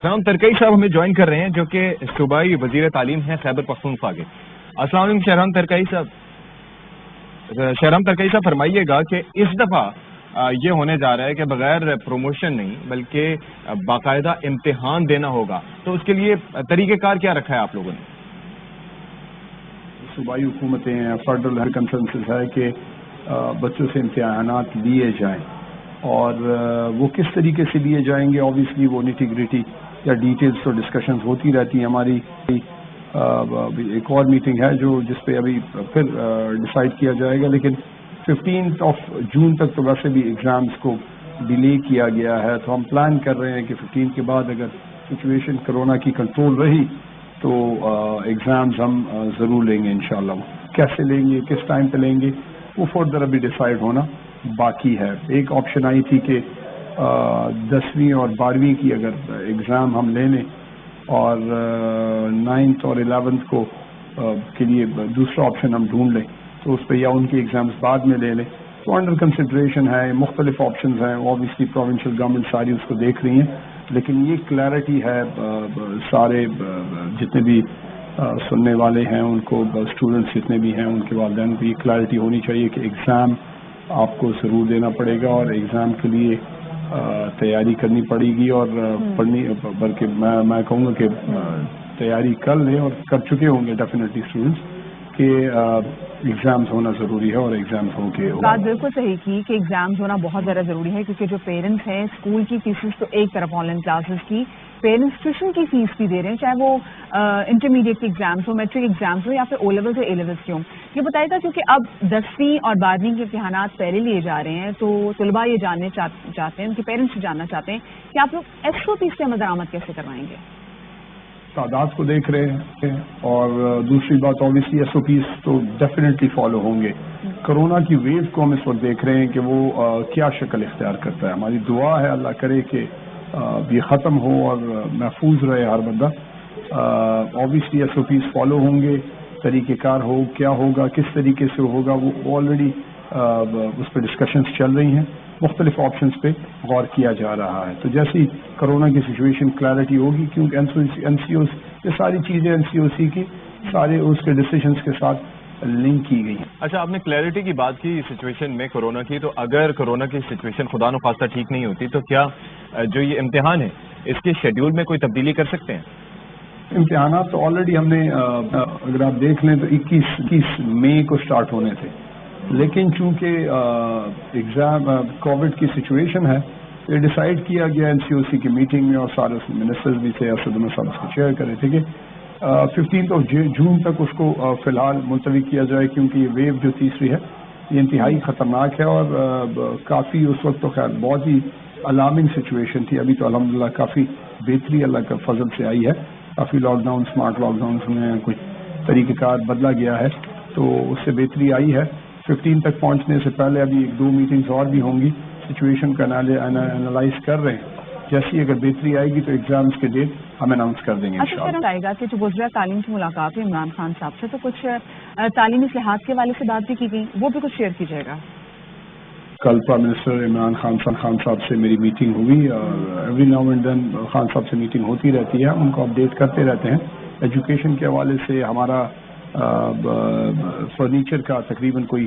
شہرام ترکئی صاحب ہمیں جوائن کر رہے ہیں جو کہ صوبائی وزیر تعلیم ہیں خیبر پختونخوا کے. السلام علیکم شہرام ترکئی صاحب. شہرام ترکئی صاحب فرمائیے گا کہ اس دفعہ یہ ہونے جا رہا ہے کہ بغیر پروموشن نہیں بلکہ باقاعدہ امتحان دینا ہوگا، تو اس کے لیے طریقہ کار کیا رکھا ہے آپ لوگوں نے؟ صوبائی حکومتیں فیڈرل ہر کنسنسس ہے کہ بچوں سے امتحانات لیے جائیں، اور وہ کس طریقے سے لیے جائیں گے آبویسلی وہ نیٹی گریٹی یا ڈیٹیلز تو ڈسکشنز ہوتی رہتی ہیں. ہماری ایک اور میٹنگ ہے جس پہ ابھی پھر ڈیسائیڈ کیا جائے گا، لیکن 15 جون تک تو ویسے بھی ایگزامز کو ڈیلے کیا گیا ہے. تو ہم پلان کر رہے ہیں کہ 15 کے بعد اگر سچویشن کرونا کی کنٹرول رہی تو ایگزامز ہم ضرور لیں گے انشاءاللہ. کیسے لیں گے، کس ٹائم پہ لیں گے، وہ فردر ابھی ڈیسائیڈ ہونا باقی ہے. ایک آپشن آئی تھی کہ 10ویں اور 12ویں کی اگر ایگزام ہم لے لیں اور 9th اور 11th کو کے لیے دوسرا آپشن ہم ڈھونڈ لیں تو اس پہ یا ان کی ایگزامز بعد میں لے لیں. تو انڈر کنسیڈریشن ہے، مختلف آپشنز ہیں. اوبیسلی پروونشل گورنمنٹ ساری اس کو دیکھ رہی ہیں، لیکن یہ کلیئرٹی ہے سارے جتنے بھی سننے والے ہیں ان کو، اسٹوڈنٹس جتنے بھی ہیں ان کے والدین کو یہ کلیئرٹی ہونی چاہیے کہ ایگزام آپ کو ضرور دینا پڑے گا اور ایگزام کے لیے تیاری کرنی پڑے گی. اور پڑھنی بلکہ میں کہوں گا کہ تیاری کر لیں اور کر چکے ہوں گے ڈیفینیٹلی اسٹوڈنٹس کہ ایگزامز ہونا ضروری ہے اور ایگزامز ہو کے بات بالکل صحیح کی کہ ایگزامز ہونا بہت زیادہ ضروری ہے، کیونکہ جو پیرنٹس ہیں اسکول کی فیسز تو ایک طرف، آن لائن کلاسز کی پیرنٹس ٹیوشن کی فیس بھی دے رہے ہیں، چاہے وہ انٹرمیڈیٹ کے ایگزامس ہو، میٹرک ایگزامس ہو یا پھر او لیولز یا اے لیولز کے ہوں. یہ بتائے گا کیونکہ اب 10ویں اور 12ویں کے امتحانات پہلے لیے جا رہے ہیں، تو طلباء یہ جاننے چاہتے ہیں، ان کے پیرنٹس جاننا چاہتے ہیں کہ آپ لوگ ایس او پیز سے عمل درآمد کیسے کروائیں گے؟ تعداد کو دیکھ رہے ہیں، اور دوسری بات اوبیسلی ایس او پیز تو ڈیفینیٹلی فالو ہوں گے. کرونا کی ویو کو ہم اس وقت دیکھ رہے ہیں کہ وہ کیا شکل اختیار کرتا ہے. ہماری دعا ہے اللہ کرے کہ یہ ختم ہو اور محفوظ رہے ہر بندہ. Obviously SOPs follow ہوں گے، طریقہ کار ہو کیا ہوگا، کس طریقے سے ہوگا، وہ آلریڈی اس پہ ڈسکشنز چل رہی ہیں. مختلف آپشنز پہ غور کیا جا رہا ہے. تو جیسی کرونا کی سچویشن کلیئرٹی ہوگی، کیونکہ این سی اوز یہ ساری چیزیں این سی او سی کی سارے اس کے ڈسیشنز کے ساتھ لنک کی گئی ہیں. اچھا، آپ نے کلیئرٹی کی بات کی سچویشن میں کرونا کی، تو اگر کرونا کی سچویشن خدا نخواستہ ٹھیک نہیں ہوتی تو کیا جو یہ امتحان ہے اس کے شیڈیول میں کوئی تبدیلی کر سکتے ہیں؟ امتحانات تو آلریڈی ہم نے اگر آپ دیکھ لیں تو 21 مئی کو سٹارٹ ہونے تھے، لیکن چونکہ ایگزام کووڈ کی سچویشن ہے یہ ڈیسائیڈ کیا گیا این سی او سی کی میٹنگ میں، اور سارے منسٹرز بھی تھے، اسد عمر صاحب اس کو چیئر کر رہے تھے کہ 15 جون تک اس کو فی الحال ملتوی کیا جائے، کیونکہ یہ ویو جو تیسری ہے یہ انتہائی خطرناک ہے. اور کافی اس وقت تو خیر بہت ہی الارمنگ سچویشن تھی. ابھی تو الحمدللہ کافی بہتری اللہ کے فضل سے آئی ہے. کافی lockdown, smart lockdowns میں کچھ طریقہ کار بدلا گیا ہے، تو اس سے بہتری آئی ہے. 15 تک پہنچنے سے پہلے ابھی 1-2 میٹنگز اور بھی ہوں گی. سچویشن کا انالائز کر رہے ہیں، جیسی اگر بہتری آئے گی تو ایگزامز کے ڈیٹ ہم اناؤنس کر دیں گے انشاءاللہ. اچھا آئے گا کہ جو وزیر تعلیم کی ملاقات ہوئی عمران خان صاحب سے، تو کچھ تعلیمی اصلاحات کے حوالے سے بات بھی کی گئی، وہ بھی کچھ شیئر کیجیے گا. کل پرائم منسٹر عمران خان صاحب سے میری میٹنگ ہوئی، اور ایوری ناؤ اینڈ دین خان صاحب سے میٹنگ ہوتی رہتی ہے، ان کو اپڈیٹ کرتے رہتے ہیں. ایجوکیشن کے حوالے سے ہمارا فرنیچر کا تقریباً کوئی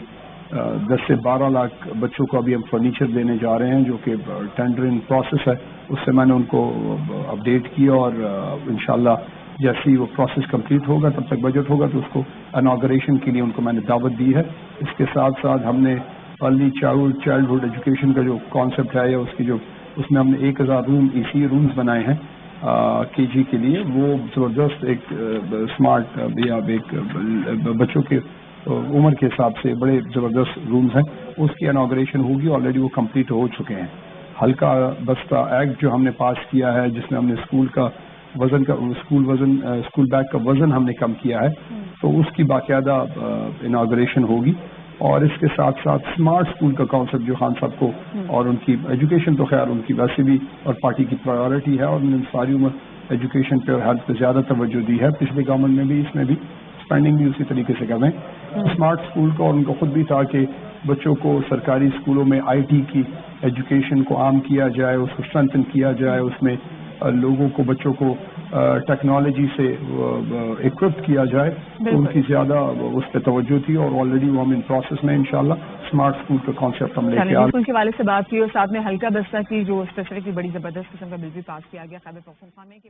10 سے 12 لاکھ بچوں کو ابھی ہم فرنیچر دینے جا رہے ہیں، جو کہ ٹینڈرنگ پروسیس ہے. اس سے میں نے ان کو اپڈیٹ کیا، اور انشاءاللہ جیسے ہی وہ پروسیس کمپلیٹ ہوگا تب تک بجٹ ہوگا تو اس کو اناگریشن کے لیے ان کو میں نے دعوت دی ہے. اس کے ساتھ ساتھ ہم نے ارلی چائلڈہڈ ایجوکیشن کا جو کانسیپٹ ہے، یا اس میں ہم نے 1000 روم ای سی رومز بنائے ہیں کے جی کے لیے. وہ زبردست ایک اسمارٹ یا ایک بچوں کے عمر کے حساب سے بڑے زبردست رومز ہیں. اس کی اناگریشن ہوگی، آلریڈی وہ کمپلیٹ ہو چکے ہیں. ہلکا بستہ ایکٹ جو ہم نے پاس کیا ہے، جس میں ہم نے اسکول بیگ کا وزن ہم نے کم کیا ہے، تو اس کی باقاعدہ اناگریشن ہوگی. اور اس کے ساتھ ساتھ اسمارٹ اسکول کا کانسیپٹ جو خان صاحب کو، اور ان کی ایجوکیشن تو خیر ان کی ویسے بھی اور پارٹی کی پرائیورٹی ہے، اور انہوں نے ساری عمر ایجوکیشن پہ اور ہیلتھ پہ زیادہ توجہ دی ہے. پچھلے گورنمنٹ میں بھی، اس میں بھی اسپینڈنگ بھی اسی طریقے سے کر رہے ہیں. اسمارٹ اسکول کو، اور ان کو خود بھی تھا کہ بچوں کو سرکاری اسکولوں میں آئی ٹی کی ایجوکیشن کو عام کیا جائے، اس کو اسٹرینتھن کیا جائے، اس میں لوگوں کو بچوں کو ٹیکنالوجی سے اکوپ کیا جائے تو ان کی زیادہ اس پہ توجہ تھی اور آلریڈی وہ ہم ان پروسیس میں انشاءاللہ اسمارٹ اسکول کا کانسیپٹ ہم لے کے اسکول کے والے سے بات کی اور ساتھ میں ہلکا دستہ کی جو اسپیسیفکلی بڑی زبردست قسم کا بل بھی پاس کیا گیا خیبر پختونخوا میں کہ